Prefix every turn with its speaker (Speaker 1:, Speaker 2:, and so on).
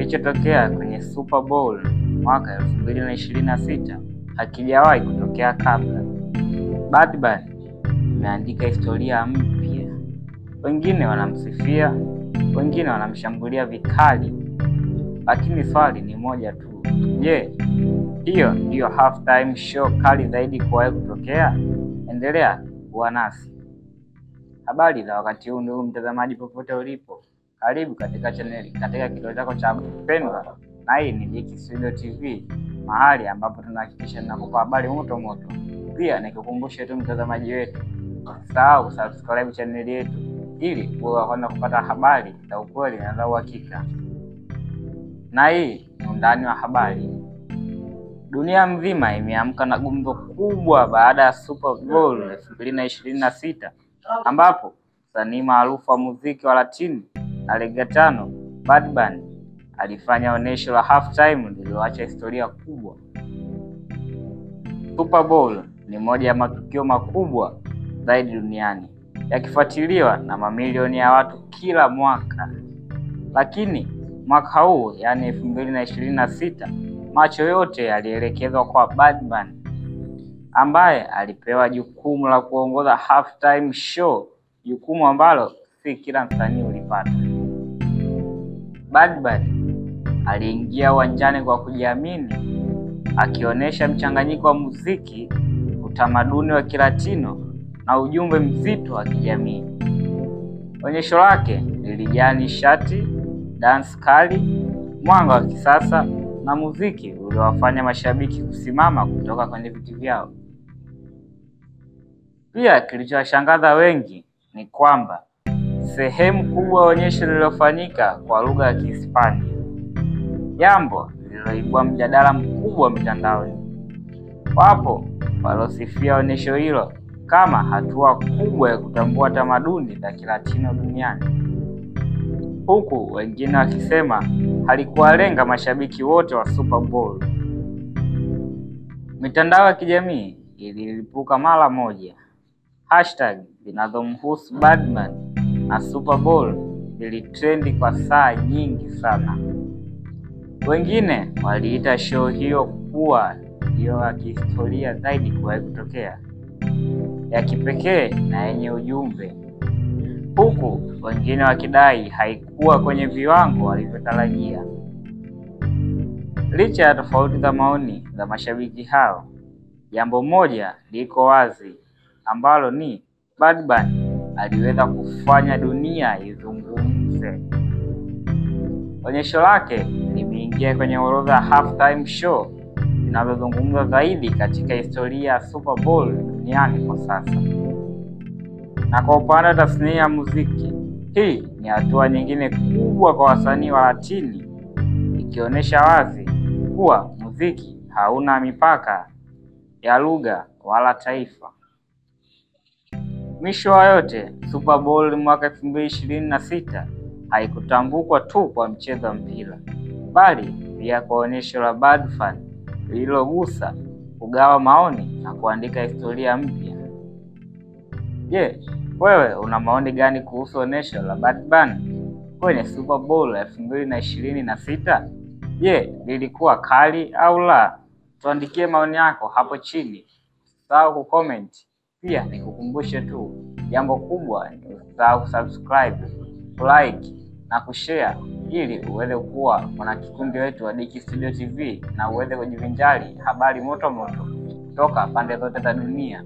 Speaker 1: Kilichotokea kwenye Super Bowl mwaka 2026 hakijawahi kutokea kabla. Bad Bunny imeandika historia mpya. Wengine wanamsifia, wengine wanamshambulia vikali, lakini swali ni moja tu. Je, hiyo ndiyo halftime show kali zaidi kuwahi kutokea? Endelea kuwa nasi. Habari za wakati huu ndugu mtazamaji, popote ulipo, karibu katika kituo chako cha pendwa, na hii ni Dicky Studio TV, mahali ambapo tunahakikisha tunakupa habari moto moto. Pia nikukumbushe tu mtazamaji wetu, usisahau kusubscribe channel yetu ili uwe wa kwanza kupata habari za ukweli na za uhakika. Na hii ni undani wa habari. Dunia mzima imeamka na gumzo kubwa baada ya Super Bowl 2026 ambapo msanii maarufu wa muziki wa Latini na reggaeton Bad Bunny alifanya onyesho la halftime lililoacha historia kubwa. Super Bowl ni moja ya matukio makubwa zaidi duniani, yakifuatiliwa na mamilioni ya watu kila mwaka. Lakini mwaka huu, yani 2026, macho yote yalielekezwa kwa Bad Bunny ambaye alipewa jukumu la kuongoza halftime show, jukumu ambalo si kila msanii ulipata. Bad Bunny aliingia uwanjani kwa kujiamini, akionyesha mchanganyiko wa muziki, utamaduni wa Kilatino na ujumbe mzito wa kijamii. Onyesho lake lilijaa nishati, dance kali, mwanga wa kisasa na muziki uliowafanya mashabiki kusimama kutoka kwenye viti vyao. Pia kilichowashangaza wengi ni kwamba sehemu kubwa ya onyesho lililofanyika kwa lugha ya Kihispania, jambo lililoibua mjadala mkubwa mitandaoni. Wapo waliosifia onyesho hilo kama hatua kubwa ya kutambua tamaduni za Kilatino duniani, huku wengine wakisema halikuwalenga mashabiki wote wa Super Bowl. Mitandao ya kijamii ililipuka mara moja. Hashtag zinazomhusu Bad Bunny na Super Bowl zilitrendi kwa saa nyingi sana. Wengine waliita show hiyo kuwa ndiyo ya kihistoria zaidi kuwahi kutokea, ya kipekee na yenye ujumbe, huku wengine wakidai haikuwa kwenye viwango walivyotarajia. Licha ya tofauti za maoni za mashabiki hao, jambo moja liko wazi ambalo ni Bad Bunny aliweza kufanya dunia izungumze. Onyesho lake limeingia kwenye orodha ya halftime show zinazozungumzwa zaidi katika historia ya Super Bowl duniani kwa sasa. Na kwa upande wa tasnia ya muziki, hii ni hatua nyingine kubwa kwa wasanii wa Latini, ikionyesha wazi kuwa muziki hauna mipaka ya lugha wala taifa. Mwisho wa yote, Super Bowl mwaka 2026 haikutambukwa tu kwa mchezo wa mpira, bali pia kwa onyesho la Bad Bunny lililogusa, kugawa maoni na kuandika historia mpya. Je, wewe una maoni gani kuhusu onyesho la Bad Bunny kwenye Super Bowl 2026? Je, lilikuwa kali au la? Tuandikie maoni yako hapo chini. Usisahau kucomment. Pia nikukumbushe tu, jambo kubwa ni usisahau kusubscribe, like na kushare ili uweze kuwa mwanakikundi wetu wa Dicky Studio TV na uweze kujivinjari habari moto moto kutoka pande zote za dunia.